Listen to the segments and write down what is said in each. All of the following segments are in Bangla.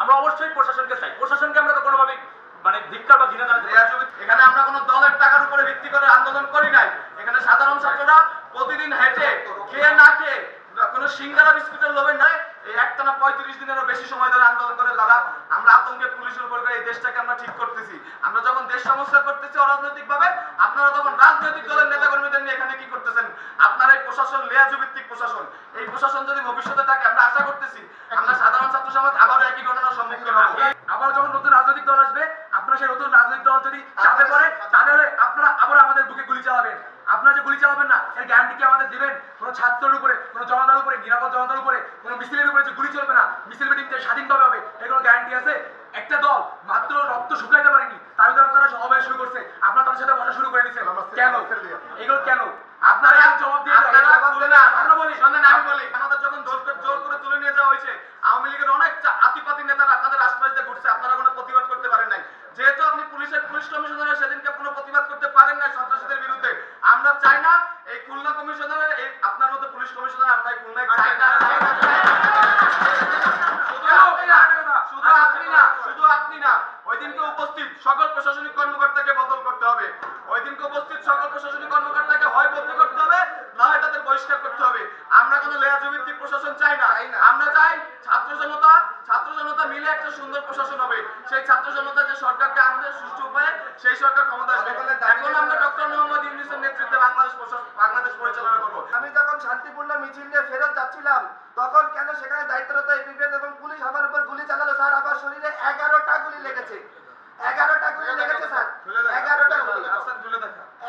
আমরা অবশ্যই প্রশাসনকে চাই। প্রশাসনকে আমরা তো কোনোভাবে মানে ধিক্কার বা ঘৃণা জানাতে পারি না। এখানে আমরা কোনো দলের টাকার উপরে ভিত্তি করে আন্দোলন করি নাই। এখানে সাধারণ ছাত্ররা প্রতিদিন হেঁটে খেয়ে না খেয়ে কোনো সিঙ্গারা বিস্কুটের লোভে নাই এই একটানা 35 দিনেরও বেশি সময় ধরে আন্দোলন করে তারা আমরা আতঙ্কে পুলিশের উপর করে এই দেশটাকে আমরা ঠিক করতেছি। আমরা যখন দেশ সমস্যা করতেছি অরাজনৈতিক ভাবে, আপনারা তখন রাজনৈতিক দলের নেতা কর্মীদের নিয়ে এখানে কি করতেছেন? আপনারা এই প্রশাসন লেয়াজু ভিত্তিক প্রশাসন, এই প্রশাসন যদি ভবিষ্যতে থাকে আমরা আশা করতেছি আমরা সাধারণ ছাত্র সমাজ আবারও একই ঘটনার সম্মুখীন হব। আবার যখন নতুন রাজনৈতিক দল আসবে, আপনারা সেই নতুন রাজনৈতিক দল যদি চাপে পড়ে তাহলে আপনারা আবার আমাদের বুকে গুলি চালাবেন। আপনারা যে গুলি চালাবেন না এর গ্যারান্টি কি আমাদের দিবেন? কোনো ছাত্রের উপরে, কোনো জনতার উপরে, নিরাপদ জনতার উপরে, কোনো মিছিলের উপরে যে গুলি চলবে না, মিছিল মিটিং স্বাধীনভাবে হবে, এর কোনো গ্যারান্টি আছে? একটা দল মাত্র রক্ত শুকাইতে পারেনি, তার ভিতরে তারা সমাবেশ শুরু করছে, আপনারা তাদের সাথে বসা শুরু করে দিচ্ছেন কেন? এগুলো কেন? আপনারা জবাব দিয়ে আমরা বলি শুনেন, আমি বলি আমাদের যখন জোর করে তুলে নিয়ে যাওয়া হয়েছে, আওয়ামী লীগের অনেক আতিপাতি নেতারা আপনাদের আশপাশ দিয়ে ঘুরছে, আপনারা কোনো প্রতিবাদ করতে পারেন নাই। যেহেতু আপনি পুলিশ কমিশনারের সেদিনকে কোনো প্রতিবাদ করতে পারেন নাই সন্ত্রাসীদের বিরুদ্ধে, আমরা চাই না এই খুলনা কমিশনারের এই আপনার মতো পুলিশ কমিশনার আমরা এই খুলনায় চাই না। শুধু আপনি না, ওই দিনকে উপস্থিত সকল প্রশাসনিক কর্মকর্তাকে বদল করতে হবে। ওই দিনকে উপস্থিত সকল প্রশাসনিক কর্মকর্তাকে হয় বদলি করতে হবে, না হয় তাদের বহিষ্কার করতে হবে। আমরা কোনো লেয়াজু ভিত্তিক প্রশাসন চাই না। আমরা চাই ছাত্র জনতা মিলে একটা সুন্দর প্রশাসন হবে। সেই ছাত্র জনতা যে সরকারকে আনবে সুষ্ঠু উপায়ে, সেই সরকার ক্ষমতা আসবে। এখন আমরা ডক্টর মোহাম্মদ ইউনূসের নেতৃত্বে বাংলাদেশ পরিচালনা করব। আমি যখন শান্তিপূর্ণ মিছিল নিয়ে ফেরত যাচ্ছিলাম, তখন কেন সেখানে দায়িত্বরত এপিবিএন এবং পুলিশ আমার উপর গুলি চালালো? স্যার, আমার শরীরে 11টা গুলি লেগেছে। 11টা গুলি লেগেছে স্যার, 11টা গুলি।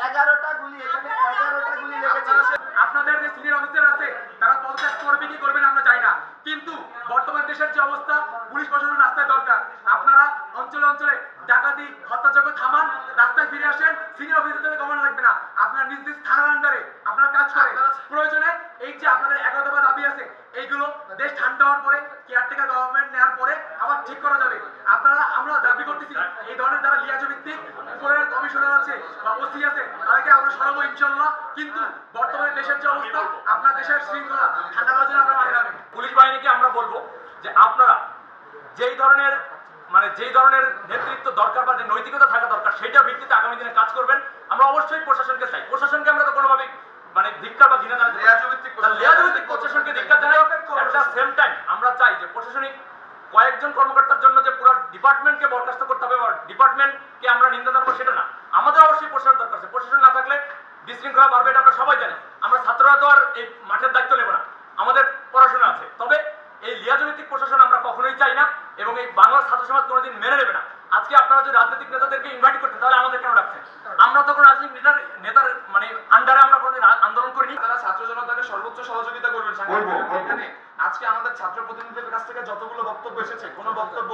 11টা গুলি, এখানে 11টা গুলি লেগেছে। আপনাদের যে সিনিয়র অফিসার আছে তারা পদত্যাগ করবে কি করবে না আমরা জানি না, কিন্তু বর্তমান দেশের যে অবস্থা, পুলিশ প্রশাসন রাস্তায় দরকার। আপনারা অঞ্চলে অঞ্চলে ডাকাতি হত্যাযজ্ঞ থামান, রাস্তায় ফিরে আসেন। সিনিয়র অফিসারদের কমান লাগবে না, আপনারা নিজ নিজ থানার আন্ডারে আপনারা কাজ করেন। প্রয়োজনে এই যে আপনাদের 11 দফা দাবি আছে, এইগুলো দেশ ঠান্ডা হওয়ার পরে, কেয়ারটেকার গভর্নমেন্ট নেওয়ার পরে আবার ঠিক করা যাবে। আমরা দাবি করতেছি এই ধরনের যারা লিয়াজু ভিত্তিক উপরের কমিশনার আছে বা ওসি আছে তাদেরকে আমরা সরাবো ইনশাল্লাহ। কিন্তু বর্তমানে দেশের যে অবস্থা, আপনার দেশের শৃঙ্খলা ঠান্ডা করার জন্য আমরা মাঠে নামি। পুলিশ বাহিনীকে আমরা বলবো যে আপনারা যেই ধরনের নেতৃত্ব দরকার বা যে নৈতিকতা থাকা দরকার সেইটার ভিত্তিতে আগামী দিনে কাজ করবেন। আমরা অবশ্যই প্রশাসনকে চাই। প্রশাসনকে আমরা তো কোনোভাবে মানে ধিক্কার বা ঘৃণা জানাতে পারি না। লেয়াজু ভিত্তিক প্রশাসনকে ধিক্কার জানাই। এট দ্য সেম টাইম আমরা চাই যে প্রশাসনিক কয়েকজন কর্মকর্তার জন্য যে পুরো ডিপার্টমেন্টকে বরখাস্ত করতে হবে বা ডিপার্টমেন্টকে আমরা নিন্দা জানাবো সেটা না। আমাদের অবশ্যই প্রশাসন দরকার আছে। প্রশাসন না থাকলে বিশৃঙ্খলা বাড়বে, এটা আমরা সবাই জানি। আমরা ছাত্ররা তো আর এই মাঠের দায়িত্ব নেব না, আমাদের পড়াশোনা আছে। তবে এই লিয়াজু ভিত্তিক প্রশাসন আমরা কখনোই চাই না এবং এই বাংলার ছাত্র সমাজ কোনোদিন মেনে নেবে না। আজকে আপনারা যদি রাজনৈতিক নেতাদেরকে ইনভাইট করতেন তাহলে আমাদের কেন রাখছেন? আমরা তো কোনো রাজনৈতিক নেতার মানে আন্ডারে আমরা কোনো আন্দোলন করিনি। তারা ছাত্র জনতাকে সর্বোচ্চ সহযোগিতা করবেন। এখানে আজকে আমাদের ছাত্র প্রতিনিধিদের কাছ থেকে যতগুলো বক্তব্য এসেছে, কোনো বক্তব্য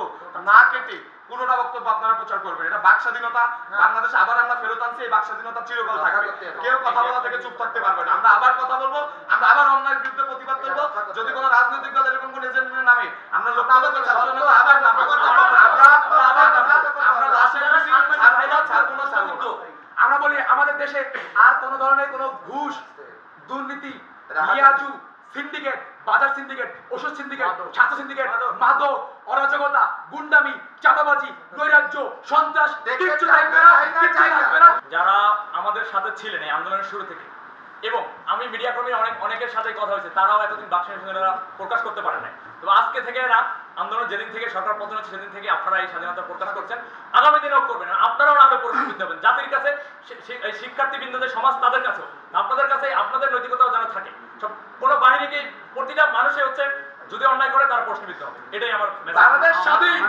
না কেটে পুরোটা বক্তব্য আপনারা প্রচার করবেন। এটা বাক স্বাধীনতা, বাংলাদেশে আবার আমরা ফেরত আনছি, এই বাক স্বাধীনতা চিরকাল থাকবে। কেউ কথা বলা থেকে চুপ থাকতে পারবে না। আমরা আবার কথা বলবো, আমরা আবার অন্যায়ের বিরুদ্ধে প্রতিবাদ করবো। যদি কোনো রাজনৈতিক দল এরকম কোন এজেন্টের নামে আমরা লক্ষ্য ছাত্র জনতা আবার নামে আমরা বলি আমাদের দেশে আর কোন ধরনের কোন ঘুষ, দুর্নীতি, লিয়াজু, সিন্ডিকেট, বাজার সিন্ডিকেট, ওষুধ সিন্ডিকেট, ছাত্র সিন্ডিকেট, মাদক, অরাজকতা, গুন্ডামি, চাঁদাবাজি, নৈরাজ্য, সন্ত্রাস কিচ্ছু থাকবে না। যারা আমাদের সাথে ছিলেন এই আন্দোলনের শুরু থেকে, এবং আমি মিডিয়া কর্মী অনেকের সাথে কথা হয়েছে, তারাও এতদিন বাকস্বাধীনতা প্রকাশ করতে পারে নাই। তো আজকে থেকে না, আন্দোলন যেদিন থেকে সরকার পতন হচ্ছে সেদিন থেকে আপনারা এই স্বাধীনতা প্রকাশ করছেন, আগামী দিনেও করবেন। আপনারাও আরো পরিস্থিতি দেবেন জাতির কাছে, শিক্ষার্থী বিন্দুদের সমাজ তাদের কাছেও, আপনাদের কাছে আপনাদের নৈতিকতাও যেন থাকে। সব কোনো বাহিনীকে প্রতিটা মানুষে হচ্ছে যদি অন্যায় করে তারা প্রশ্নবিদ্ধ হবে, এটাই আমার মেসেজ।